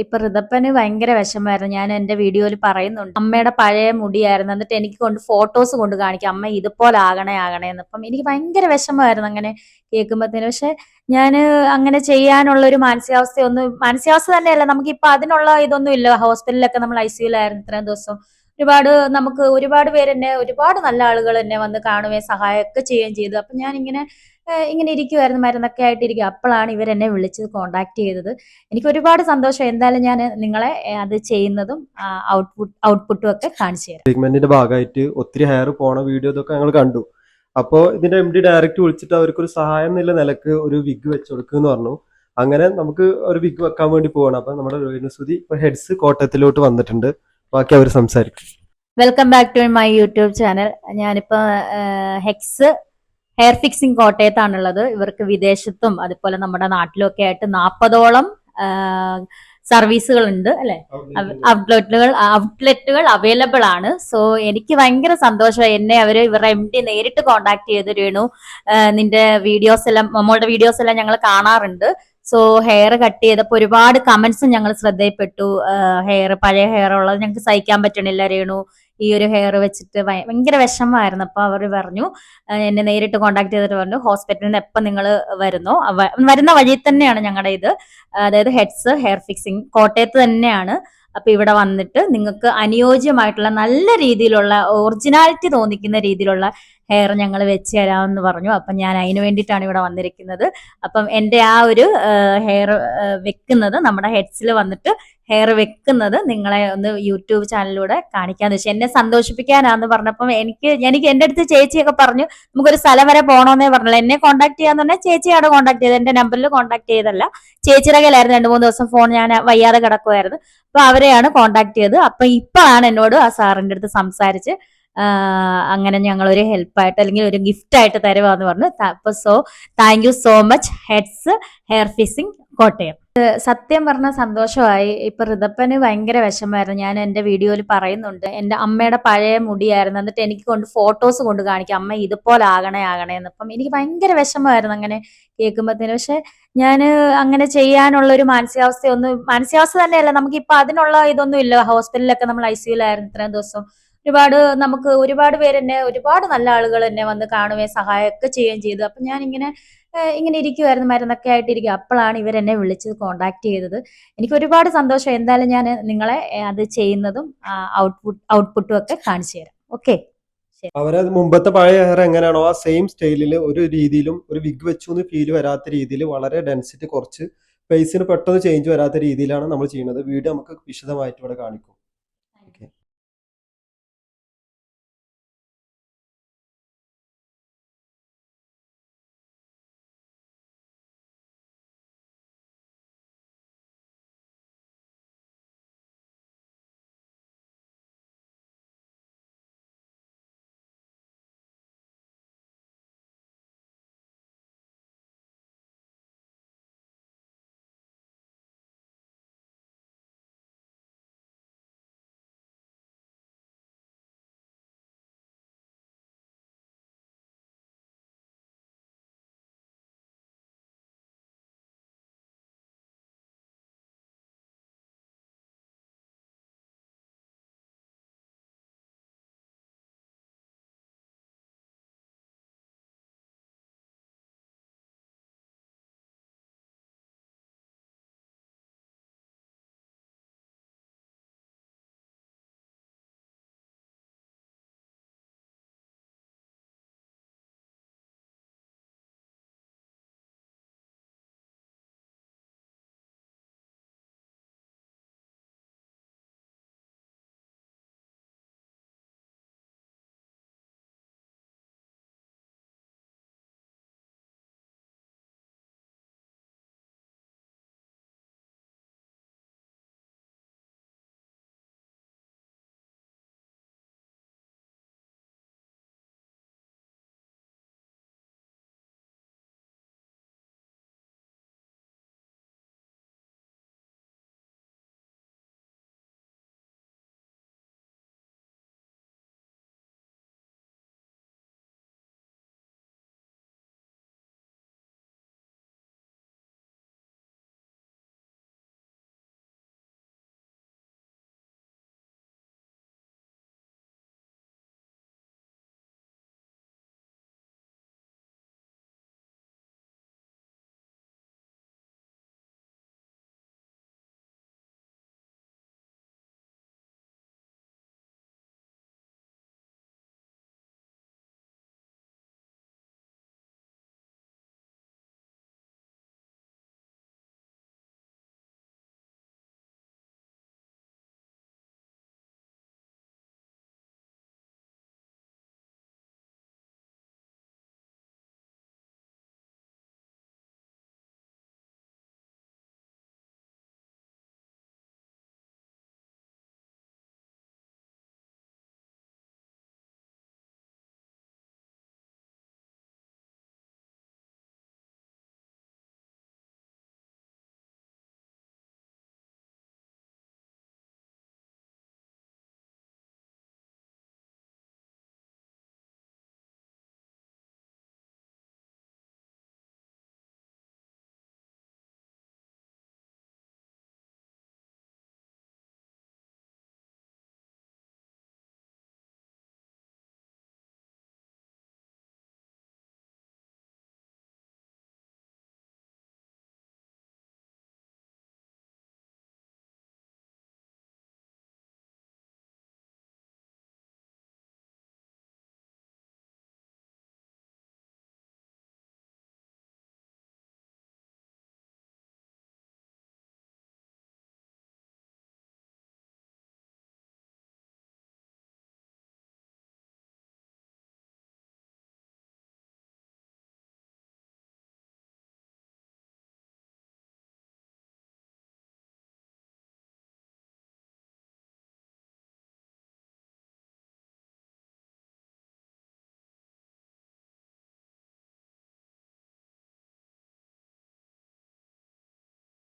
ഇപ്പൊ ഋതപ്പന് ഭയങ്കര വിഷമായിരുന്നു. ഞാൻ എന്റെ വീഡിയോയിൽ പറയുന്നുണ്ട്. അമ്മയുടെ പഴയ മുടിയായിരുന്നു. എന്നിട്ട് എനിക്ക് ഫോട്ടോസ് കൊണ്ട് കാണിക്കാം, അമ്മ ഇതുപോലെ ആകണേ എന്ന്. അപ്പം എനിക്ക് ഭയങ്കര വിഷമമായിരുന്നു അങ്ങനെ കേൾക്കുമ്പോഴത്തേന്. പക്ഷെ ഞാൻ അങ്ങനെ ചെയ്യാനുള്ള ഒരു മാനസികാവസ്ഥ തന്നെയല്ല, നമുക്കിപ്പൊ അതിനുള്ള ഇതൊന്നും ഇല്ല. ഹോസ്പിറ്റലിലൊക്കെ നമ്മൾ ICUലായിരുന്നു ഇത്രയും ദിവസം. ഒരുപാട് പേര് എന്നെ, ഒരുപാട് നല്ല ആളുകൾ എന്നെ വന്ന് കാണുകയും സഹായമൊക്കെ ചെയ്യുകയും ചെയ്തു. അപ്പൊ ഞാൻ ഇങ്ങനെ ഇരിക്കുമായിരുന്നു, മരുന്നൊക്കെ ആയിട്ടിരിക്കും. അപ്പോഴാണ് ഇവരെന്നെ വിളിച്ച് കോണ്ടാക്ട് ചെയ്തത്. എനിക്ക് ഒരുപാട് സന്തോഷം. എന്തായാലും ഞാൻ നിങ്ങളെ അത് ചെയ്യുന്നതും ഔട്ട്പുട്ടും ഒക്കെ കാണിച്ചു തരാം. ട്രീറ്റ്മെന്റിന്റെ ഭാഗമായിട്ട് ഒത്തിരി ഹെയർ പോണ വീഡിയോ ഇതൊക്കെ ഞങ്ങൾ കണ്ടു. അപ്പോൾ ഇതിന്റെ MD ഡയറക്റ്റ് വിളിച്ചിട്ട് അവർക്കൊരു സഹായം എന്നുള്ള നിലക്ക് ഒരു വിഗ് വെച്ച് കൊടുക്കുമെന്ന് പറഞ്ഞു. അങ്ങനെ നമുക്ക് ഒരു വിഗ് വെക്കാൻ വേണ്ടി പോവാണ്. അപ്പൊ നമ്മുടെ രേണുസുതി ഇപ്പൊ ഹെഡ്സ് കോട്ടയത്തിലോട്ട് വന്നിട്ടുണ്ട്. ബാക്കി അവർ സംസാരിക്കും. Welcome back to my YouTube channel. ഞാനിപ്പോ ഹെക്സ് ഹെയർ ഫിക്സിംഗ് കോട്ടയത്താണുള്ളത്. ഇവർക്ക് വിദേശത്തും അതുപോലെ നമ്മുടെ നാട്ടിലും ഒക്കെ ആയിട്ട് 40ഓളം സർവീസുകൾ ഉണ്ട് അല്ലെ, ഔട്ട്ലെറ്റുകൾ അവൈലബിൾ ആണ്. സോ എനിക്ക് ഭയങ്കര സന്തോഷം. ഇവരുടെ MD നേരിട്ട് കോണ്ടാക്ട് ചെയ്ത്, രേണു നിന്റെ നമ്മളുടെ വീഡിയോസ് എല്ലാം ഞങ്ങൾ കാണാറുണ്ട്. സോ ഹെയർ കട്ട് ചെയ്തപ്പോൾ ഒരുപാട് കമന്റ്സും ഞങ്ങൾ ശ്രദ്ധയിൽപ്പെട്ടു. പഴയ ഹെയർ ഉള്ളത് ഞങ്ങൾക്ക് സഹിക്കാൻ പറ്റണില്ല രേണു, ഈ ഒരു ഹെയർ വെച്ചിട്ട് ഭയങ്കര വിഷമമായിരുന്നു. അപ്പൊ അവർ പറഞ്ഞു, എന്നെ നേരിട്ട് കോണ്ടാക്ട് ചെയ്തിട്ട് പറഞ്ഞു, ഹോസ്പിറ്റലിൽ നിന്ന് എപ്പം നിങ്ങൾ വരുന്ന വഴി തന്നെയാണ് ഞങ്ങളുടെ ഇത്, അതായത് ഹെഡ്സ് ഹെയർ ഫിക്സിംഗ് കോട്ടയത്ത് തന്നെയാണ്. അപ്പൊ ഇവിടെ വന്നിട്ട് നിങ്ങൾക്ക് അനുയോജ്യമായിട്ടുള്ള നല്ല രീതിയിലുള്ള ഒറിജിനാലിറ്റി തോന്നിക്കുന്ന രീതിയിലുള്ള ഹെയർ ഞങ്ങൾ വെച്ച് തരാമെന്ന് പറഞ്ഞു. അപ്പം ഞാൻ അതിന് വേണ്ടിയിട്ടാണ് ഇവിടെ വന്നിരിക്കുന്നത്. അപ്പം എൻ്റെ ആ ഒരു ഹെയർ വെക്കുന്നത്, നമ്മുടെ ഹെഡ്സിൽ വന്നിട്ട് ഹെയർ വെക്കുന്നത് നിങ്ങളെ ഒന്ന് യൂട്യൂബ് ചാനലിലൂടെ കാണിക്കാന്ന് വെച്ചാൽ എന്നെ സന്തോഷിപ്പിക്കാനാന്ന് പറഞ്ഞപ്പം എനിക്ക് എൻ്റെ അടുത്ത് ചേച്ചിയൊക്കെ പറഞ്ഞു, നമുക്കൊരു സ്ഥലം വരെ പോകണമെന്നേ പറഞ്ഞില്ല. എന്നെ കോണ്ടാക്ട് ചെയ്യാന്ന് പറഞ്ഞാൽ ചേച്ചിയാണ് കോണ്ടാക്ട് ചെയ്തത്, എന്റെ നമ്പറിൽ കോണ്ടാക്ട് ചെയ്തല്ല. ചേച്ചിയുടെ കയ്യിലായിരുന്നു 2-3 ദിവസം ഫോൺ, ഞാൻ വയ്യാതെ കിടക്കുമായിരുന്നു. അപ്പൊ അവരെയാണ് കോണ്ടാക്ട് ചെയ്തത്. അപ്പൊ ഇപ്പോഴാണ് എന്നോട് ആ സാറിന്റെ അടുത്ത് സംസാരിച്ച് അങ്ങനെ ഞങ്ങളൊരു ഹെൽപ്പായിട്ട് അല്ലെങ്കിൽ ഒരു ഗിഫ്റ്റ് ആയിട്ട് തരുവാന്ന് പറഞ്ഞു. അപ്പൊ thank you so much heads hair fixing Kottayam. സത്യം പറഞ്ഞ സന്തോഷമായി. ഇപ്പൊ ഋതപ്പന് ഭയങ്കര വിഷമായിരുന്നു. ഞാൻ എന്റെ വീഡിയോയിൽ പറയുന്നുണ്ട്, എന്റെ അമ്മയുടെ പഴയ മുടിയായിരുന്നു. എന്നിട്ട് എനിക്ക് ഫോട്ടോസ് കൊണ്ട് കാണിക്കാം, അമ്മ ഇതുപോലെ ആകണേ എന്ന്. അപ്പം എനിക്ക് ഭയങ്കര വിഷമമായിരുന്നു അങ്ങനെ കേൾക്കുമ്പോഴത്തേന്. പക്ഷെ ഞാൻ അങ്ങനെ ചെയ്യാനുള്ള ഒരു മാനസികാവസ്ഥ തന്നെയല്ല, നമുക്കിപ്പൊ അതിനുള്ള ഇതൊന്നും ഇല്ല. ഹോസ്പിറ്റലിലൊക്കെ നമ്മൾ ICUലായിരുന്നു ഇത്രയും ദിവസം. ഒരുപാട് പേര് എന്നെ, ഒരുപാട് നല്ല ആളുകൾ എന്നെ വന്ന് കാണുകയും സഹായമൊക്കെ ചെയ്യുകയും ചെയ്തു. അപ്പൊ ഞാൻ ഇങ്ങനെ ഇരിക്കുമായിരുന്നു, മരുന്നൊക്കെ ആയിട്ടിരിക്കും. അപ്പോഴാണ് ഇവരെന്നെ വിളിച്ച് കോണ്ടാക്ട് ചെയ്തത്. എനിക്ക് ഒരുപാട് സന്തോഷം. എന്തായാലും ഞാൻ നിങ്ങളെ അത് ചെയ്യുന്നതും ഔട്ട്പുട്ടും ഒക്കെ കാണിച്ചു തരാം. ഓക്കെ. അവരെ മുമ്പത്തെ പഴയ ഹെയർ എങ്ങനെയാണോ ആ സെയിം സ്റ്റൈലിൽ ഒരു രീതിയിലും ഒരു വിഗ് വെച്ചു എന്ന് ഫീൽ വരാത്ത രീതിയിൽ വളരെ ഡെൻസിറ്റി കുറച്ച് ഫേസിന് പെട്ടെന്ന് ചേഞ്ച് വരാത്ത രീതിയിലാണ് നമ്മൾ ചെയ്യുന്നത്. വീഡിയോ നമുക്ക് വിശദമായിട്ട് ഇവിടെ കാണിക്കും.